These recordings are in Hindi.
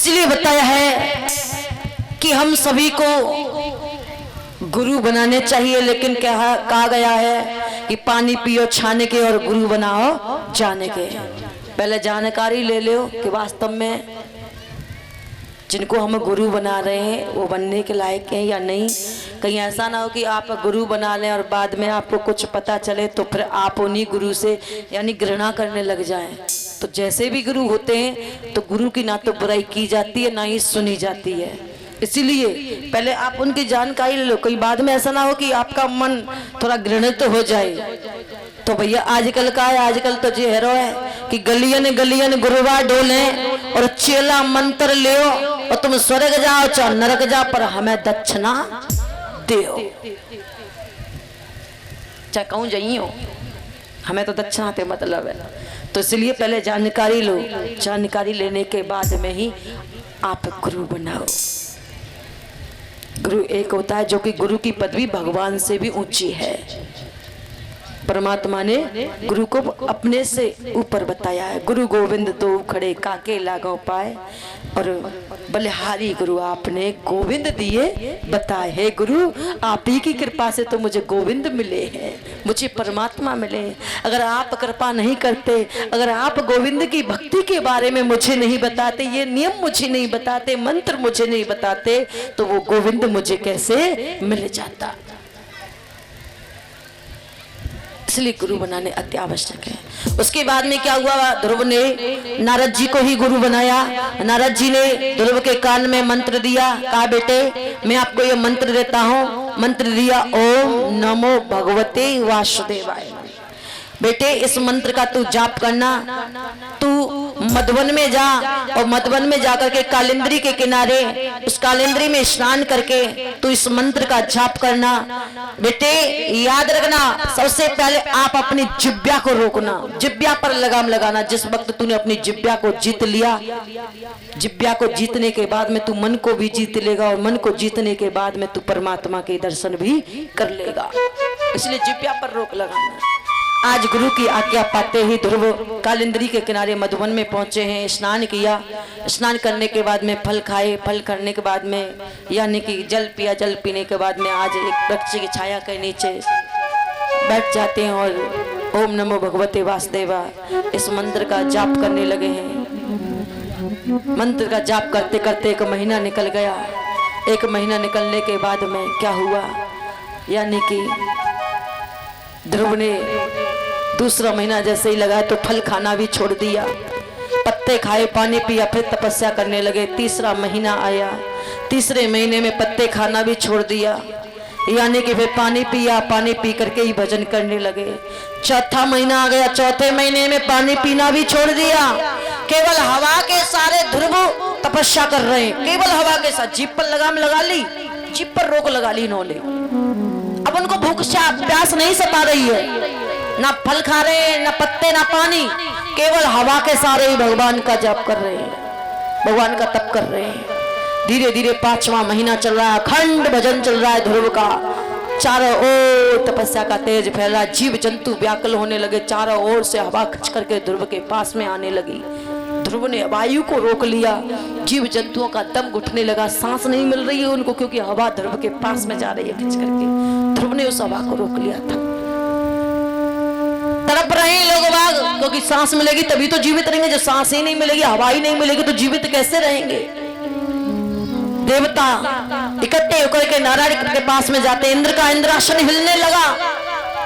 इसलिए बताया है कि हम सभी को गुरु बनाने चाहिए, लेकिन क्या कहा गया है कि पानी पियो छाने के और गुरु बनाओ जाने के। पहले जानकारी ले लो कि वास्तव में जिनको हम गुरु बना रहे हैं वो बनने के लायक हैं या नहीं। कहीं ऐसा ना हो कि आप गुरु बना लें और बाद में आपको कुछ पता चले तो फिर आप उन्हीं गुरु से यानी घृणा करने लग जाएं। तो जैसे भी गुरु होते हैं तो गुरु की ना तो बुराई की जाती है ना ही सुनी जाती है। इसीलिए पहले आप उनकी जानकारी ले लो, कहीं बाद में ऐसा ना हो कि आपका मन थोड़ा घृणित हो जाए। तो भैया आजकल का है, आजकल तो ये हेरो है कि गलियन गलियन गुरुवा डोले और चेला मंत्र ले और तुम स्वर्ग जाओ चाहे नरक जाओ पर हमें दक्षिणा दो। चाहे कहूं जाइए हो हमें तो दक्षिणा ते मतलब है। तो इसलिए पहले जानकारी लो, जानकारी लेने के बाद में ही आप गुरु बनाओ। गुरु एक होता है जो कि गुरु की पदवी भगवान से भी ऊंची है। परमात्मा ने गुरु को अपने से ऊपर बताया है। गुरु गोविंद दो खड़े काके लागो पाए, और बलिहारी गुरु आपने गोविंद दिए बताए। हे गुरु आप ही की कृपा से तो मुझे गोविंद मिले हैं, मुझे परमात्मा मिले। अगर आप कृपा नहीं करते, अगर आप गोविंद की भक्ति के बारे में मुझे नहीं बताते, ये नियम मुझे नहीं बताते, मंत्र मुझे नहीं बताते, तो वो गोविंद मुझे कैसे मिल जाता। इसलिए गुरु बनाने अति आवश्यक है। उसके बाद में क्या हुआ, ध्रुव ने नारद जी को ही गुरु बनाया। नारद जी ने ध्रुव के कान में मंत्र दिया, कहा बेटे मैं आपको ये मंत्र देता हूँ। मंत्र दिया ओम नमो भगवते वासुदेवाय। बेटे इस मंत्र का तू जाप करना, तू मधुवन में जा और मधुवन में जाकर के कालिंद्री के किनारे उस कालिंद्री में स्नान करके तू इस मंत्र का जाप करना। बेटे याद रखना, सबसे पहले आप अपनी जिब्या को रोकना, जिब्या पर लगाम लगाना। जिस वक्त तूने अपनी जिब्या को जीत लिया, जिब्या को जीतने के बाद में तू मन को भी जीत लेगा, और मन को जीतने के बाद में तू परमात्मा के दर्शन भी कर लेगा। इसलिए जिब्या पर रोक लगाना। आज गुरु की आज्ञा पाते ही ध्रुव कालिंद्री के किनारे मधुवन में पहुंचे हैं। स्नान किया, स्नान करने के बाद में फल खाए, फल करने के बाद में यानी कि जल पिया, जल पीने के बाद में आज एक वृक्ष की छाया के नीचे बैठ जाते हैं और ओम नमो भगवते वासुदेवा इस मंत्र का जाप करने लगे हैं। मंत्र का जाप करते करते 1 महीना निकल गया। 1 महीना निकलने के बाद में क्या हुआ, यानी कि ध्रुव ने दूसरा महीना जैसे ही लगा तो फल खाना भी छोड़ दिया, पत्ते खाए, पानी पिया, फिर तपस्या करने लगे। तीसरा महीना आया, तीसरे महीने में पत्ते खाना भी छोड़ दिया, यानी कि फिर पानी पिया, पानी पी करके ही भजन करने लगे। चौथा महीना आ गया, चौथे महीने में पानी पीना भी छोड़ दिया। केवल हवा के सारे ध्रुव तपस्या कर रहे हैं, केवल हवा के साथ। जीप पर लगाम लगा ली, जीप पर रोक लगा ली इन्होंने। अब उनको भूख प्यास नहीं सता रही है, ना फल खा रहे हैं, ना पत्ते, ना पानी, केवल हवा के सारे ही भगवान का जप कर रहे हैं, भगवान का तप कर रहे हैं। धीरे धीरे 5वां महीना चल रहा है, अखंड भजन चल रहा है ध्रुव का। चारों ओर तपस्या का तेज फैला, जीव जंतु व्याकुल होने लगे। चारों ओर से हवा खच करके ध्रुव के पास में आने लगी। ध्रुव ने वायु को रोक लिया, जीव जंतुओं का दम घुटने लगा, सांस नहीं मिल रही है उनको क्योंकि हवा ध्रुव के पास में जा रही है खिंच करके। ध्रुव ने उस हवा को रोक लिया था। तड़प रहे हैं लोग बाग, क्योंकि सांस मिलेगी तभी तो जीवित रहेंगे। जो सांस ही नहीं मिलेगी, हवा ही नहीं मिलेगी तो जीवित कैसे रहेंगे। देवता इकट्ठे होकर के नारायण के पास में जाते। इंद्र का इंद्रासन हिलने लगा।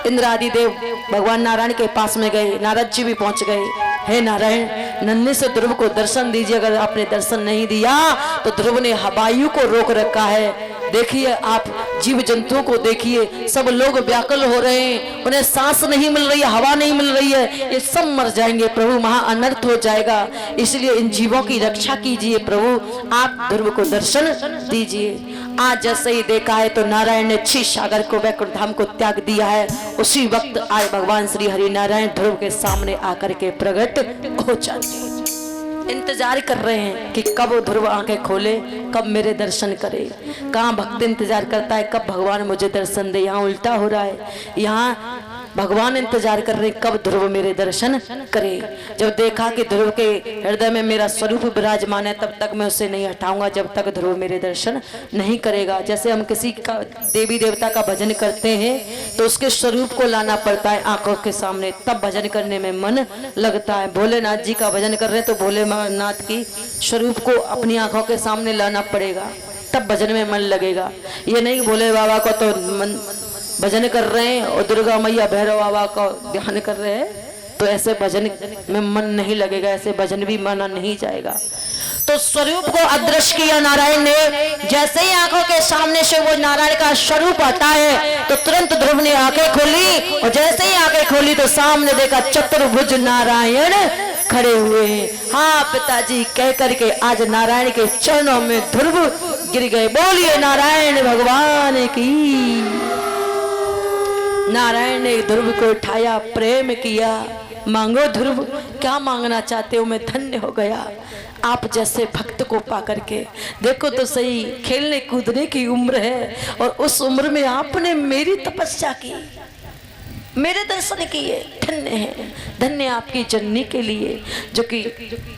इंद्र आदि देव भगवान नारायण के पास में गए, नारद जी भी पहुंच गए। हे नारायण, नन्हे से ध्रुव को दर्शन दीजिए। अगर आपने दर्शन नहीं दिया तो ध्रुव ने वायु को रोक रखा है। देखिए आप जीव जंतुओं को देखिए, सब लोग व्याकुल हो रहे हैं, उन्हें सांस नहीं मिल रही है, हवा नहीं मिल रही है, ये सब मर जाएंगे प्रभु, महा अनर्थ हो जाएगा। इसलिए इन जीवों की रक्षा कीजिए प्रभु, आप ध्रुव को दर्शन दीजिए। आज जैसे ही देखा है तो नारायण ने क्षीर सागर को, वैकुंठ धाम को त्याग दिया है। उसी वक्त आए भगवान श्री हरि नारायण ध्रुव के सामने आकर के प्रकट हो जाते। इंतजार कर रहे हैं कि कब ध्रुव आंखें खोले, कब मेरे दर्शन करे। कहाँ भक्त इंतजार करता है कब भगवान मुझे दर्शन दे। यहाँ उल्टा हो रहा है, यहाँ भगवान इंतजार कर रहे कब ध्रुव मेरे दर्शन करे। जब देखा कि ध्रुव के हृदय में मेरा स्वरूप विराजमान है, तब तक मैं उसे नहीं हटाऊंगा जब तक ध्रुव मेरे दर्शन नहीं करेगा। जैसे हम किसी का देवी देवता का भजन करते हैं तो उसके स्वरूप को लाना पड़ता है आंखों के सामने, तब भजन करने में मन लगता है। भोलेनाथ जी का भजन कर रहे हैं तो भोलेनाथ की स्वरूप को अपनी आंखों के सामने लाना पड़ेगा, तब भजन में मन लगेगा। ये नहीं भोले बाबा को तो भजन कर रहे हैं और दुर्गा मैया भैरव बाबा का ध्यान कर रहे हैं तो ऐसे भजन में मन नहीं लगेगा, ऐसे भजन भी माना नहीं जाएगा। तो स्वरूप को अदृश्य किया नारायण ने। जैसे ही आंखों के सामने से वो नारायण का स्वरूप हटा है तो तुरंत ध्रुव ने आंखें खोली, और जैसे ही आंखें खोली तो सामने देखा चतुर्भुज नारायण खड़े हुए हैं। हाँ पिताजी कह करके आज नारायण के चरणों में ध्रुव गिर गए। बोलिए नारायण भगवान की। नारायण ने ध्रुव को उठाया, प्रेम किया। मांगो ध्रुव, क्या मांगना चाहते हो, मैं धन्य हो गया आप जैसे भक्त को पा करके। देखो तो सही, खेलने कूदने की उम्र है और उस उम्र में आपने मेरी तपस्या की, मेरे दर्शन किए। धन्य है, धन्य आपकी जननी के लिए जो कि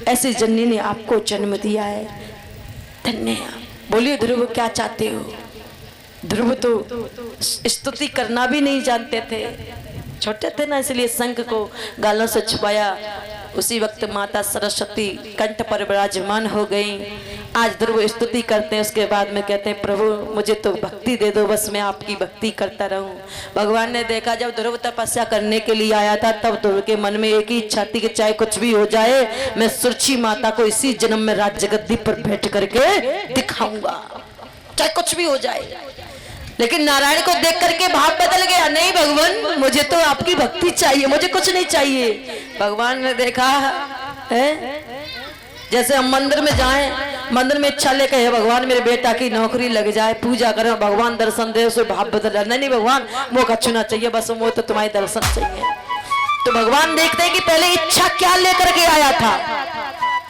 ऐसी जननी ने आपको जन्म दिया है। धन्य है। बोलिए ध्रुव क्या चाहते हो। ध्रुव तो स्तुति करना भी नहीं जानते थे, छोटे थे ना, इसलिए शंख को गालों से छुपाया। उसी वक्त माता सरस्वती कंठ पर विराजमान हो गई। आज ध्रुव स्तुति करते हैं, उसके बाद में कहते हैं प्रभु मुझे तो भक्ति दे दो, बस मैं आपकी भक्ति करता रहूं। भगवान ने देखा जब ध्रुव तपस्या करने के लिए आया था तब ध्रुव के मन में एक ही इच्छा थी कि चाहे कुछ भी हो जाए मैं सुरची माता को इसी जन्म में राज्य गद्दी पर बैठ करके दिखाऊंगा, चाहे कुछ भी हो जाए। लेकिन नारायण को देख करके भाव बदल गया। नहीं भगवान मुझे तो आपकी भक्ति चाहिए, मुझे कुछ नहीं चाहिए। भगवान ने देखा है जैसे हम मंदिर में जाएं, मंदिर में इच्छा लेकर है भगवान मेरे बेटा की नौकरी लग जाए, पूजा करें, भगवान दर्शन दे, उसे भाव बदल। नहीं भगवान मौका छूना चाहिए, बस वो तो तुम्हारे दर्शन चाहिए। तो भगवान देखते हैं कि पहले इच्छा क्या लेकर के आया था,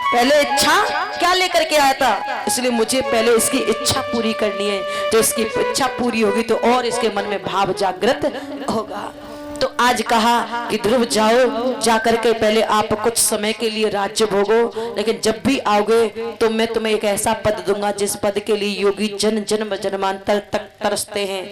पहले इच्छा क्या लेकर के आया था, इसलिए मुझे पहले इसकी इच्छा पूरी करनी है। तो इसकी इच्छा पूरी होगी तो और इसके मन में भाव जागृत होगा। तो आज कहा कि ध्रुव जाओ, जा करके पहले आप कुछ समय के लिए राज्य भोगो, लेकिन जब भी आओगे तो मैं तुम्हें एक ऐसा पद दूंगा जिस पद के लिए योगी जन जन्म जन्मांतर तक तरसते हैं,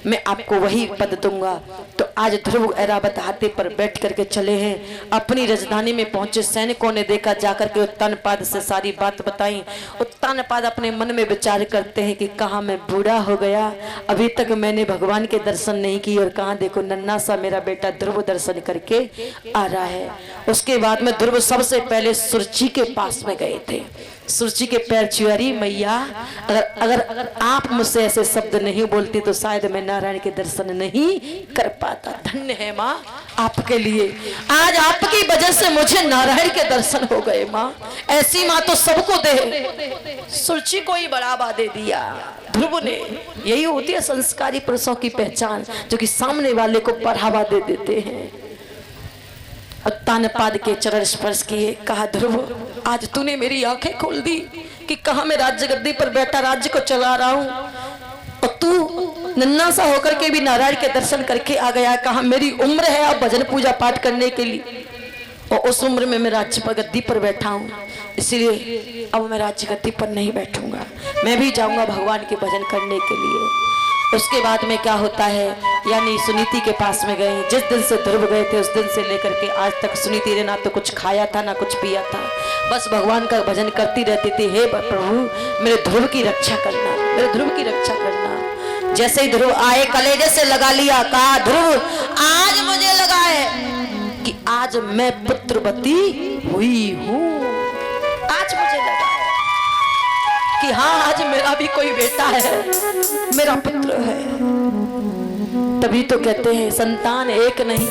मैं आपको वही पद दूंगा। तो आज ध्रुव ऐरावत हाथी पर बैठ करके चले हैं। अपनी राजधानी में पहुंचे, सैनिकों ने देखा, जाकर के उत्तानपाद से सारी बात बताई। उत्तानपाद अपने मन में विचार करते हैं कि कहाँ मैं बूढ़ा हो गया, अभी तक मैंने भगवान के दर्शन नहीं किए, और कहाँ देखो नन्ना सा मेरा बेटा ध्रुव दर्शन करके आ रहा है। उसके बाद में ध्रुव सबसे पहले सुरची के पास में गए थे। सुरची के पैर छुआरी, मैया अगर आप मुझसे ऐसे शब्द नहीं बोलती तो शायद मैं नारायण के दर्शन नहीं कर पाता। धन्य है माँ आपके लिए, आज आपकी वजह से मुझे नारायण के दर्शन हो गए। माँ ऐसी माँ तो सबको दे, सुरची को ही बढ़ावा दे दिया ध्रुव ने। यही होती है संस्कारी पुरुषों की पहचान, जो कि सामने वाले को बढ़ावा दे देते हैं। उत्तानपाद के चरण स्पर्श किए, कहा ध्रुव आज तूने मेरी आंखें खोल दी कि कहा मैं राज्य गद्दी पर बैठा राज्य को चला रहा हूं, और तू नन्ना सा होकर के भी नारायण के दर्शन करके आ गया। कहा मेरी उम्र है अब भजन पूजा पाठ करने के लिए, और उस उम्र में मैं राज्य पर गद्दी पर बैठा हूं, इसलिए अब मैं राज्य गद्दी पर नहीं बैठूंगा, मैं भी जाऊंगा भगवान के भजन करने के लिए। उसके बाद में क्या होता है, यानी सुनीति के पास में गए। जिस दिन से ध्रुव गए थे उस दिन से लेकर के आज तक सुनीति ने ना तो कुछ खाया था ना कुछ पिया था, बस भगवान का भजन करती रहती थी। हे प्रभु मेरे ध्रुव की रक्षा करना, मेरे ध्रुव की रक्षा करना। जैसे ही ध्रुव आए कलेजे से लगा लिया, कहा ध्रुव आज मुझे लगा है कि आज मैं पुत्रवती हुई हूँ, आज मुझे लगा कि हाँ आज मेरा भी कोई बेटा है, मेरा पुत्र है। तभी तो कहते हैं संतान एक नहीं,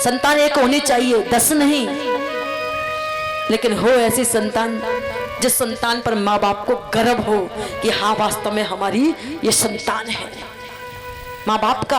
संतान एक होनी चाहिए 10 नहीं, लेकिन हो ऐसी संतान जिस संतान पर माँ बाप को गर्व हो कि हाँ वास्तव में हमारी ये संतान है। माँ बाप का